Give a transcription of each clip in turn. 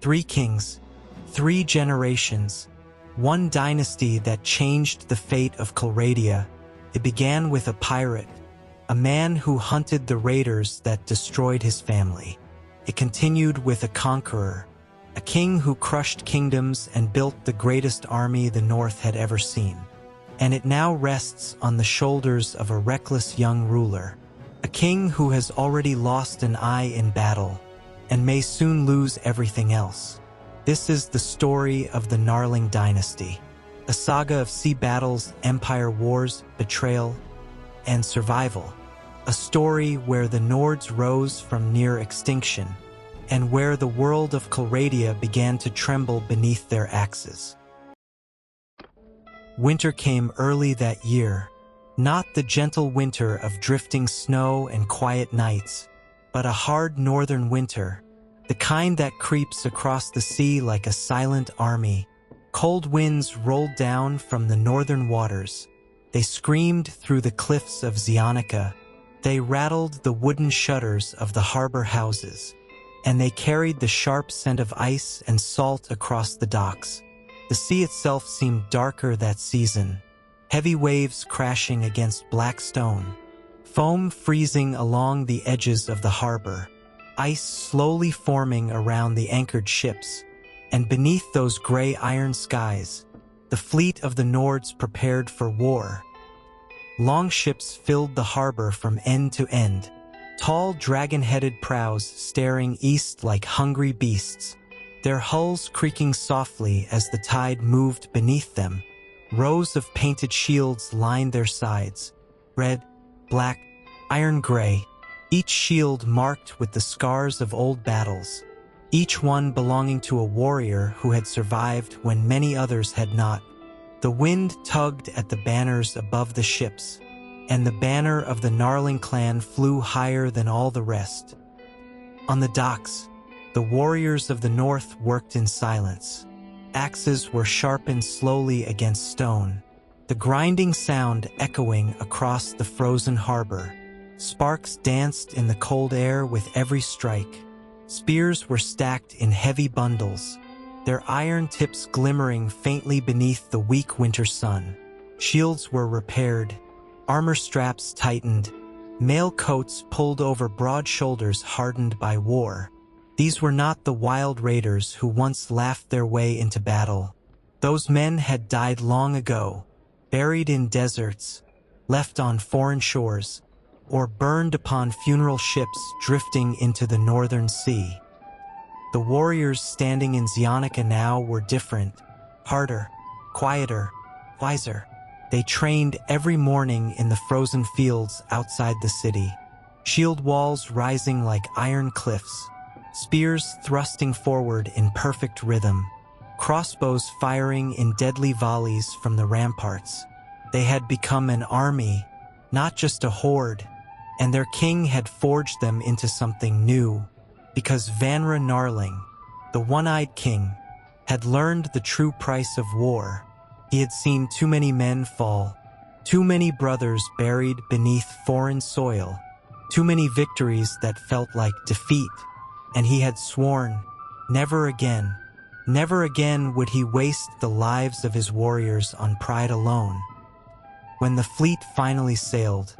3 kings, 3 generations, one dynasty that changed the fate of Calradia. It began with a pirate, a man who hunted the raiders that destroyed his family. It continued with a conqueror, a king who crushed kingdoms and built the greatest army the North had ever seen. And it now rests on the shoulders of a reckless young ruler, a king who has already lost an eye in battle and may soon lose everything else. This is the story of the Gnarling Dynasty, a saga of sea battles, empire wars, betrayal, and survival. A story where the Nords rose from near extinction and where the world of Calradia began to tremble beneath their axes. Winter came early that year, not the gentle winter of drifting snow and quiet nights, but a hard northern winter, the kind that creeps across the sea like a silent army. Cold winds rolled down from the northern waters. They screamed through the cliffs of Zionica. They rattled the wooden shutters of the harbor houses, and they carried the sharp scent of ice and salt across the docks. The sea itself seemed darker that season, heavy waves crashing against black stone, foam freezing along the edges of the harbor, ice slowly forming around the anchored ships, and beneath those gray iron skies, the fleet of the Nords prepared for war. Long ships filled the harbor from end to end, tall dragon-headed prows staring east like hungry beasts, their hulls creaking softly as the tide moved beneath them. Rows of painted shields lined their sides, red, black, iron-gray, each shield marked with the scars of old battles, each one belonging to a warrior who had survived when many others had not. The wind tugged at the banners above the ships, and the banner of the Gnarling clan flew higher than all the rest. On the docks, the warriors of the North worked in silence. Axes were sharpened slowly against stone, the grinding sound echoing across the frozen harbor. Sparks danced in the cold air with every strike. Spears were stacked in heavy bundles, their iron tips glimmering faintly beneath the weak winter sun. Shields were repaired, armor straps tightened, mail coats pulled over broad shoulders hardened by war. These were not the wild raiders who once laughed their way into battle. Those men had died long ago, buried in deserts, left on foreign shores, or burned upon funeral ships drifting into the northern sea. The warriors standing in Zionica now were different, harder, quieter, wiser. They trained every morning in the frozen fields outside the city, shield walls rising like iron cliffs, spears thrusting forward in perfect rhythm, crossbows firing in deadly volleys from the ramparts. They had become an army, not just a horde, and their king had forged them into something new, because Vanra Gnarling, the one-eyed king, had learned the true price of war. He had seen too many men fall, too many brothers buried beneath foreign soil, too many victories that felt like defeat, and he had sworn, never again would he waste the lives of his warriors on pride alone. When the fleet finally sailed,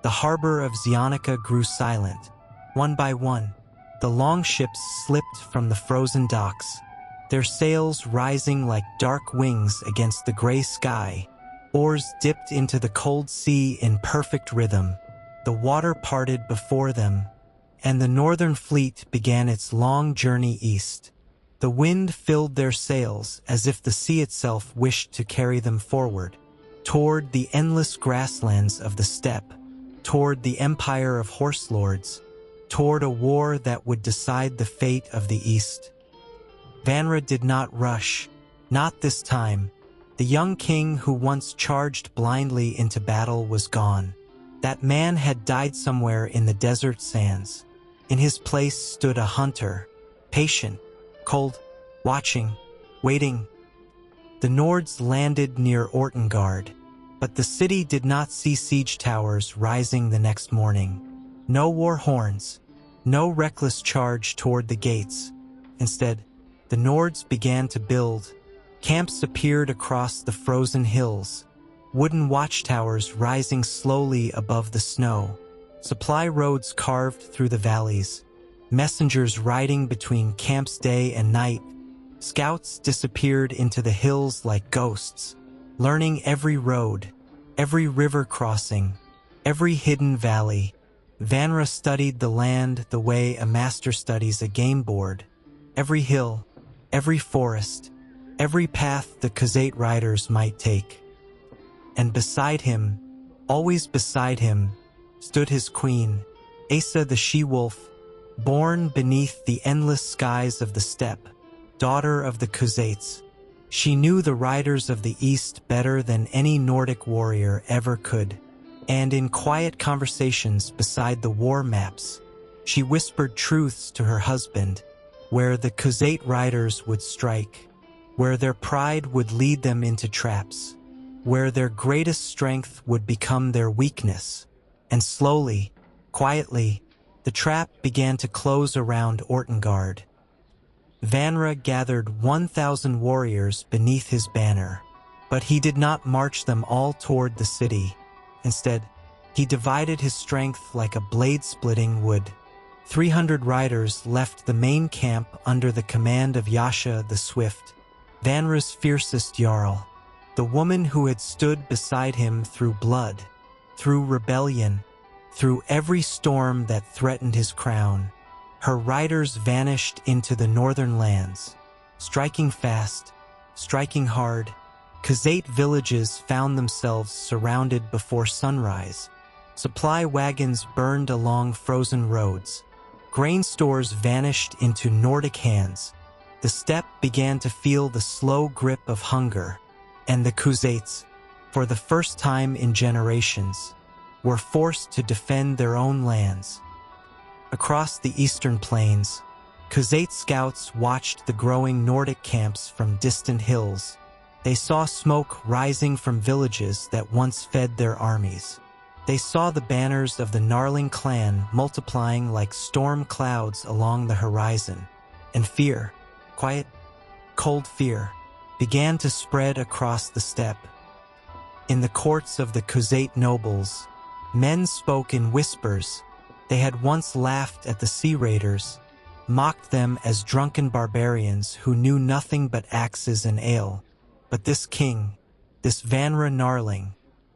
the harbor of Zionica grew silent. One by one, the long ships slipped from the frozen docks, their sails rising like dark wings against the gray sky. Oars dipped into the cold sea in perfect rhythm. The water parted before them, and the northern fleet began its long journey east. The wind filled their sails as if the sea itself wished to carry them forward, toward the endless grasslands of the steppe, toward the empire of horse lords, toward a war that would decide the fate of the East. Vanra did not rush, not this time. The young king who once charged blindly into battle was gone. That man had died somewhere in the desert sands. In his place stood a hunter, patient, cold, watching, waiting. The Nords landed near Ortengard, but the city did not see siege towers rising the next morning. No war horns, no reckless charge toward the gates. Instead, The Nords began to build. Camps appeared across the frozen hills, wooden watchtowers rising slowly above the snow, supply roads carved through the valleys, messengers riding between camps day and night. Scouts disappeared into the hills like ghosts, learning every road, every river crossing, every hidden valley. Vanra studied the land the way a master studies a game board. Every hill, every forest, every path the Khazate riders might take. And beside him, always beside him, stood his queen, Asa the she-wolf, born beneath the endless skies of the steppe, daughter of the Khazates. She knew the riders of the East better than any Nordic warrior ever could, and in quiet conversations beside the war maps, she whispered truths to her husband, where the Khazate riders would strike, where their pride would lead them into traps, where their greatest strength would become their weakness. And slowly, quietly, the trap began to close around Ortengard. Vanra gathered 1,000 warriors beneath his banner, but he did not march them all toward the city. Instead, he divided his strength like a blade-splitting wood. 300 riders left the main camp under the command of Yasha the Swift, Vanra's fiercest jarl, the woman who had stood beside him through blood, through rebellion, through every storm that threatened his crown. Her riders vanished into the northern lands, striking fast, striking hard. Khazate villages found themselves surrounded before sunrise. Supply wagons burned along frozen roads. Grain stores vanished into Nordic hands. The steppe began to feel the slow grip of hunger, and the Khazates, for the first time in generations, were forced to defend their own lands. Across the eastern plains, Khazate scouts watched the growing Nordic camps from distant hills. They saw smoke rising from villages that once fed their armies. They saw the banners of the Gnarling clan multiplying like storm clouds along the horizon, and fear, quiet, cold fear, began to spread across the steppe. In the courts of the Khazate nobles, men spoke in whispers. They had once laughed at the sea raiders, mocked them as drunken barbarians who knew nothing but axes and ale. But this king, this Vanra Gnarling,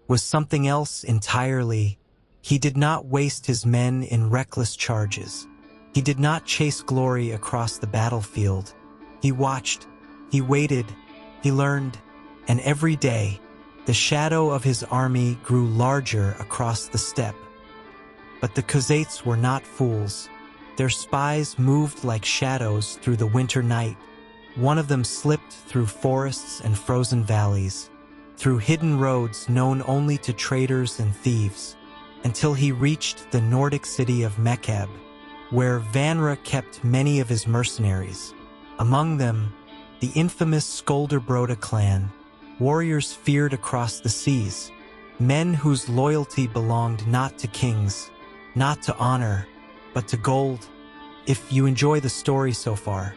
was something else entirely. He did not waste his men in reckless charges. He did not chase glory across the battlefield. He watched, he waited, he learned, and every day, the shadow of his army grew larger across the steppe. But the Khazates were not fools. Their spies moved like shadows through the winter night. One of them slipped through forests and frozen valleys, through hidden roads known only to traders and thieves, until he reached the Nordic city of Mekab, where Vanra kept many of his mercenaries. Among them, the infamous Skolderbroda clan, warriors feared across the seas, men whose loyalty belonged not to kings, not to honor, but to gold. If you enjoy the story so far,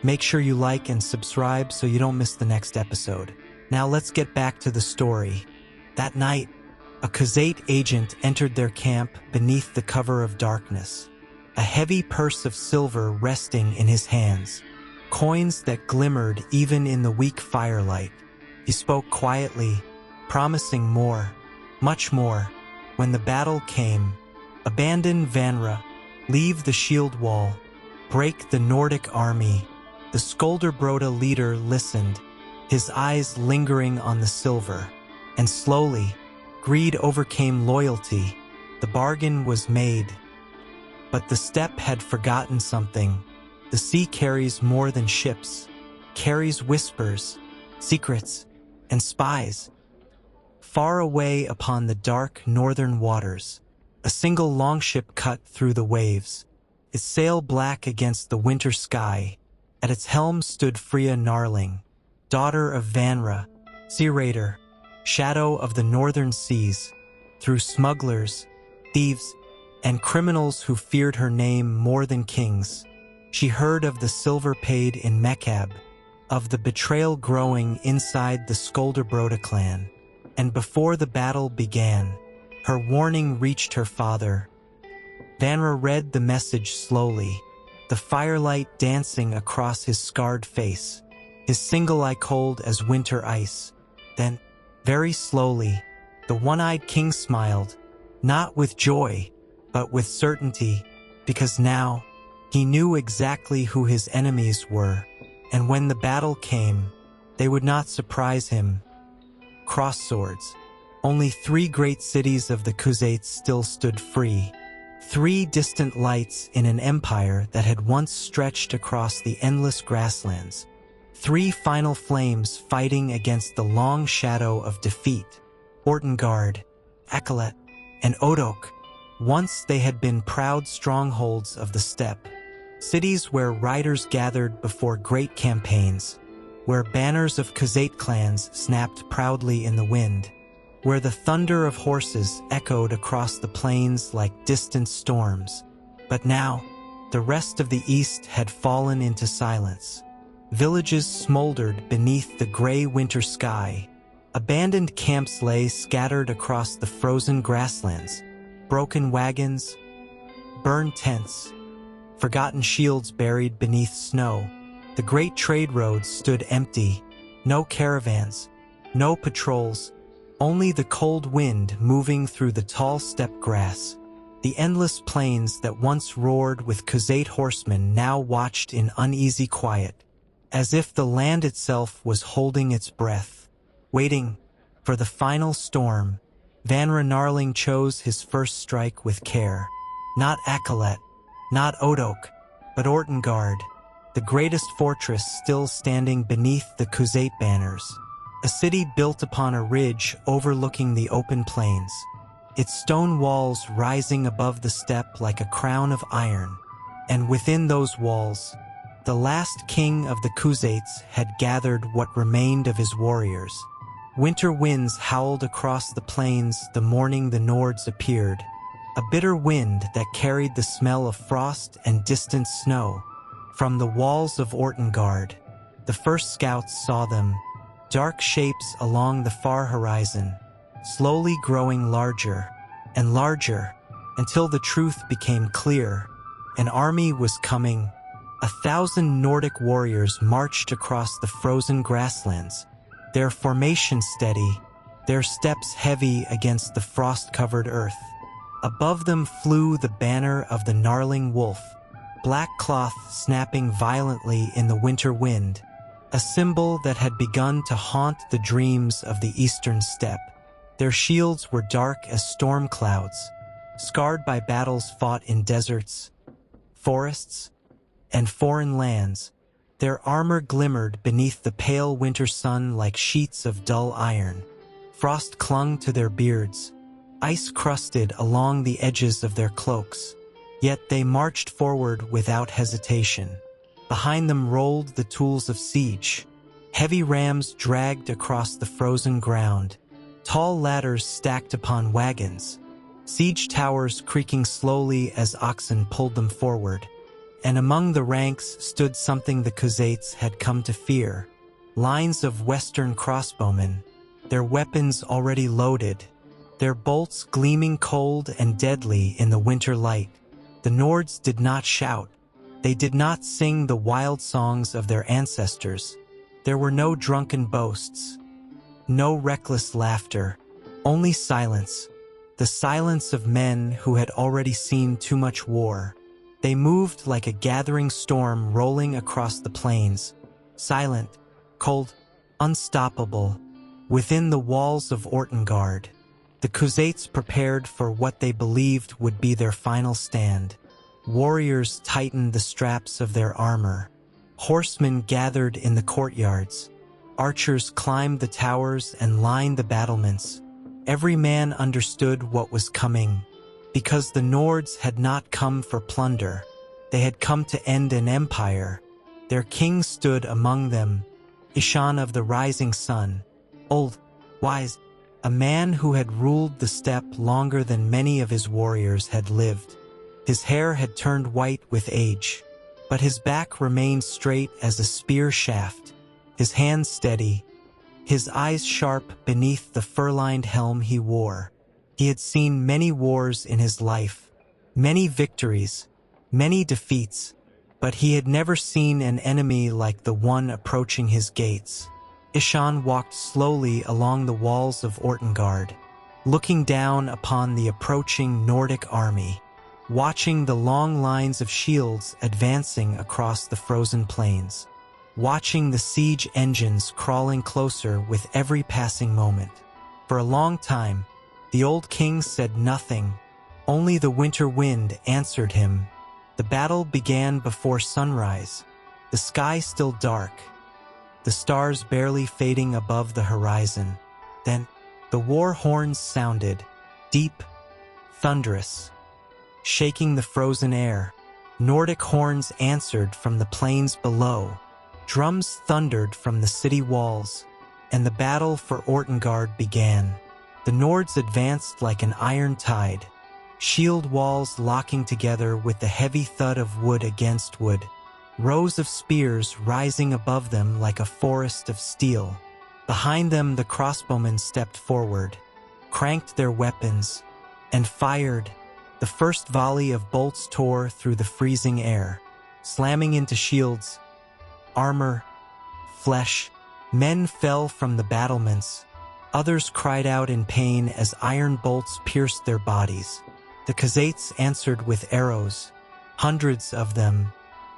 make sure you like and subscribe so you don't miss the next episode. Now let's get back to the story. That night, a Khazate agent entered their camp beneath the cover of darkness, a heavy purse of silver resting in his hands, coins that glimmered even in the weak firelight. He spoke quietly, promising more, much more. When the battle came, abandon Vanra, leave the shield wall, break the Nordic army. The Skolderbroda leader listened, his eyes lingering on the silver, and slowly, greed overcame loyalty. The bargain was made. But the steppe had forgotten something. The sea carries more than ships, carries whispers, secrets, and spies. Far away upon the dark northern waters, a single longship cut through the waves, its sail black against the winter sky. At its helm stood Freya Gnarling, daughter of Vanra, sea raider, shadow of the northern seas. Through smugglers, thieves, and criminals who feared her name more than kings, She heard of the silver paid in Mekab, of the betrayal growing inside the Skolderbroda clan, and before the battle began, her warning reached her father. Vanra read the message slowly, the firelight dancing across his scarred face, his single eye cold as winter ice. Then, very slowly, the one-eyed king smiled, not with joy, but with certainty, because now he knew exactly who his enemies were, and when the battle came, they would not surprise him. Cross-swords. Only 3 great cities of the Khuzaits still stood free. 3 distant lights in an empire that had once stretched across the endless grasslands. 3 final flames fighting against the long shadow of defeat. Ortengard, Akalet, and Odok. Once they had been proud strongholds of the steppe. Cities where riders gathered before great campaigns, where banners of Khuzait clans snapped proudly in the wind, where the thunder of horses echoed across the plains like distant storms. But now, the rest of the east had fallen into silence. Villages smoldered beneath the gray winter sky. Abandoned camps lay scattered across the frozen grasslands. Broken wagons, burned tents, forgotten shields buried beneath snow. The great trade roads stood empty. No caravans, no patrols, only the cold wind moving through the tall steppe grass. The endless plains that once roared with Khuzait horsemen now watched in uneasy quiet, as if the land itself was holding its breath, waiting for the final storm. Vanra Narling chose his first strike with care. Not Akalet, not Odok, but Ortengard, the greatest fortress still standing beneath the Khuzait banners. A city built upon a ridge overlooking the open plains, its stone walls rising above the steppe like a crown of iron. And within those walls, the last king of the Khuzaits had gathered what remained of his warriors. Winter winds howled across the plains the morning the Nords appeared, a bitter wind that carried the smell of frost and distant snow. From the walls of Ortengard, the first scouts saw them, dark shapes along the far horizon, slowly growing larger and larger until the truth became clear. An army was coming. 1,000 Nordic warriors marched across the frozen grasslands, their formation steady, their steps heavy against the frost-covered earth. Above them flew the banner of the gnarling wolf, black cloth snapping violently in the winter wind, a symbol that had begun to haunt the dreams of the eastern steppe. Their shields were dark as storm clouds, scarred by battles fought in deserts, forests, and foreign lands. Their armor glimmered beneath the pale winter sun like sheets of dull iron. Frost clung to their beards, ice crusted along the edges of their cloaks. Yet they marched forward without hesitation. Behind them rolled the tools of siege. Heavy rams dragged across the frozen ground, tall ladders stacked upon wagons, siege towers creaking slowly as oxen pulled them forward. And among the ranks stood something the Khuzaits had come to fear, lines of western crossbowmen, their weapons already loaded, their bolts gleaming cold and deadly in the winter light. The Nords did not shout. They did not sing the wild songs of their ancestors. There were no drunken boasts, no reckless laughter, only silence, the silence of men who had already seen too much war. They moved like a gathering storm rolling across the plains, silent, cold, unstoppable. Within the walls of Ortengard, the Khuzaits prepared for what they believed would be their final stand. Warriors tightened the straps of their armor. Horsemen gathered in the courtyards. Archers climbed the towers and lined the battlements. Every man understood what was coming, because the Nords had not come for plunder. They had come to end an empire. Their king stood among them, Ishan of the rising sun, old, wise, a man who had ruled the steppe longer than many of his warriors had lived. His hair had turned white with age. but his back remained straight as a spear shaft, his hands steady, his eyes sharp beneath the fur-lined helm he wore. He had seen many wars in his life, many victories, many defeats, but he had never seen an enemy like the one approaching his gates. Ishan walked slowly along the walls of Ortengard, looking down upon the approaching Nordic army, watching the long lines of shields advancing across the frozen plains, watching the siege engines crawling closer with every passing moment. For a long time, the old king said nothing. Only the winter wind answered him. The battle began before sunrise, the sky still dark, the stars barely fading above the horizon. Then the war horns sounded, deep, thunderous, shaking the frozen air. Nordic horns answered from the plains below. Drums thundered from the city walls, and the battle for Ortengard began. The Nords advanced like an iron tide, shield walls locking together with the heavy thud of wood against wood, rows of spears rising above them like a forest of steel. Behind them the crossbowmen stepped forward, cranked their weapons, and fired. The first volley of bolts tore through the freezing air, slamming into shields, armor, flesh. Men fell from the battlements. Others cried out in pain as iron bolts pierced their bodies. The Khazaits answered with arrows, hundreds of them,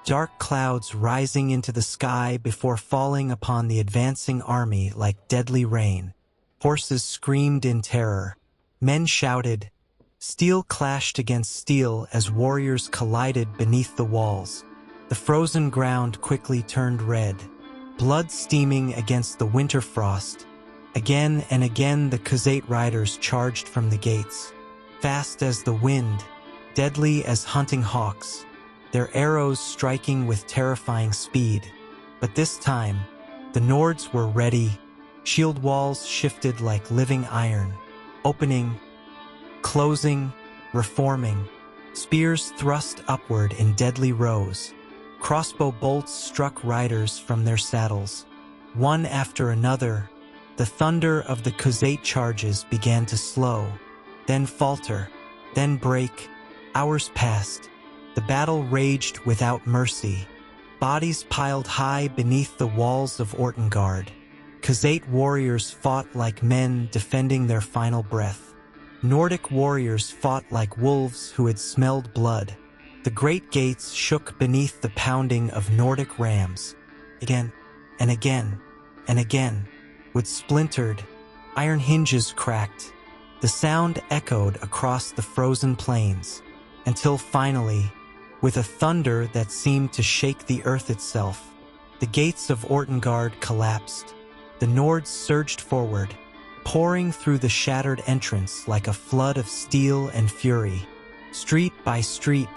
dark clouds rising into the sky before falling upon the advancing army like deadly rain. Horses screamed in terror. Men shouted. Steel clashed against steel as warriors collided beneath the walls. The frozen ground quickly turned red, blood steaming against the winter frost. Again and again the Khazait riders charged from the gates, fast as the wind, deadly as hunting hawks, their arrows striking with terrifying speed. But this time, the Nords were ready. Shield walls shifted like living iron, opening, closing, reforming. Spears thrust upward in deadly rows. Crossbow bolts struck riders from their saddles. One after another, the thunder of the Khazait charges began to slow, then falter, then break. Hours passed. The battle raged without mercy. Bodies piled high beneath the walls of Ortengard. Khazait warriors fought like men defending their final breath. Nordic warriors fought like wolves who had smelled blood. The great gates shook beneath the pounding of Nordic rams. Again and again and again, with splintered, iron hinges cracked. The sound echoed across the frozen plains, until finally, with a thunder that seemed to shake the earth itself, the gates of Ortengard collapsed. The Nords surged forward, pouring through the shattered entrance like a flood of steel and fury. Street by street,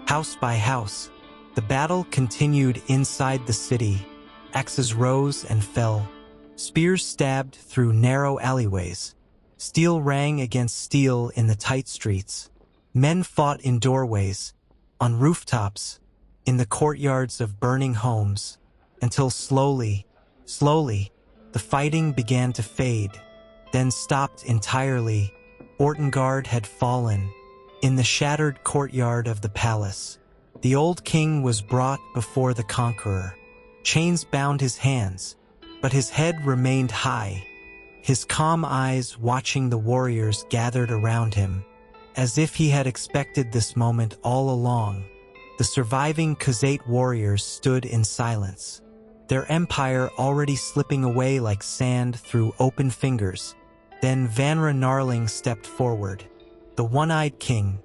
house by house, the battle continued inside the city. Axes rose and fell. Spears stabbed through narrow alleyways. Steel rang against steel in the tight streets. Men fought in doorways, on rooftops, in the courtyards of burning homes, until slowly, the fighting began to fade, then stopped entirely. Ortengard had fallen. In the shattered courtyard of the palace, the old king was brought before the conqueror. Chains bound his hands, but his head remained high, his calm eyes watching the warriors gathered around him, as if he had expected this moment all along. The surviving Khazait warriors stood in silence, their empire already slipping away like sand through open fingers. Then Vanra Gnarling stepped forward, the one-eyed king,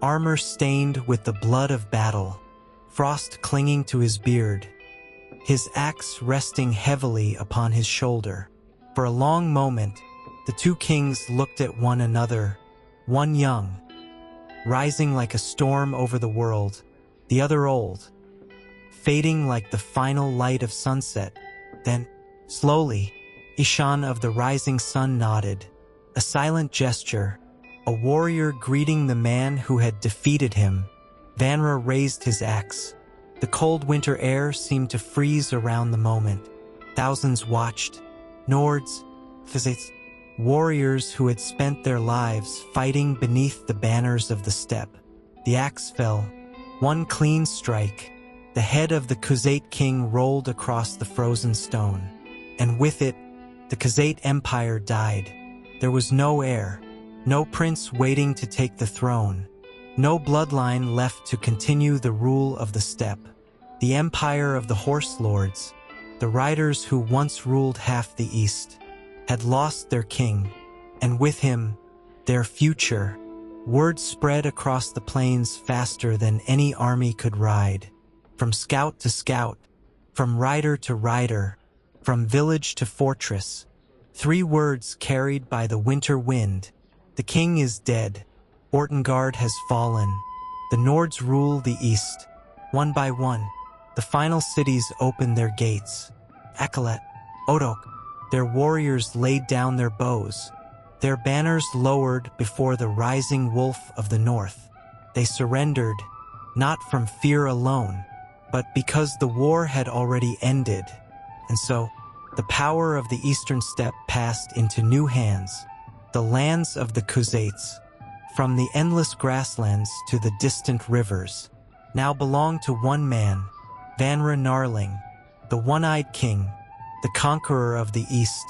armor stained with the blood of battle, frost clinging to his beard, his axe resting heavily upon his shoulder. For a long moment, the two kings looked at one another, one young, rising like a storm over the world, the other old, fading like the final light of sunset. Then, slowly, Ishan of the rising sun nodded, a silent gesture, a warrior greeting the man who had defeated him. Vanra raised his axe, The cold winter air seemed to freeze around the moment. Thousands watched. Nords, Khazits, warriors who had spent their lives fighting beneath the banners of the steppe. The axe fell. One clean strike. The head of the Khazate king rolled across the frozen stone. And with it, the Khazate Empire died. There was no heir, no prince waiting to take the throne, no bloodline left to continue the rule of the steppe. The empire of the horse lords, the riders who once ruled half the east, had lost their king, and with him, their future. Word spread across the plains faster than any army could ride. From scout to scout, from rider to rider, from village to fortress. 3 words carried by the winter wind. The king is dead. Ortengard has fallen. The Nords rule the east. One by one, the final cities opened their gates. Akalet, Odok, their warriors laid down their bows. Their banners lowered before the rising wolf of the north. They surrendered, not from fear alone, but because the war had already ended. And so, the power of the eastern steppe passed into new hands, the lands of the Khuzates, from the endless grasslands to the distant rivers, now belonged to one man, Vanra Narling, the one-eyed king, the conqueror of the east,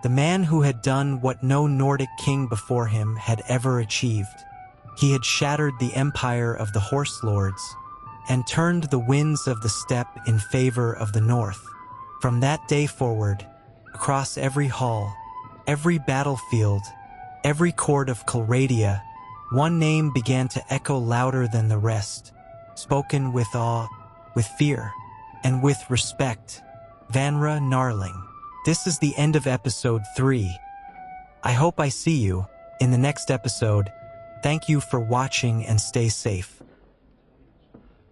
the man who had done what no Nordic king before him had ever achieved. He had shattered the empire of the horse lords and turned the winds of the steppe in favor of the north. From that day forward, across every hall, every battlefield, every court of Calradia, one name began to echo louder than the rest, spoken with awe, with fear, and with respect. Vanra Narling. This is the end of episode 3. I hope I see you in the next episode. Thank you for watching and stay safe.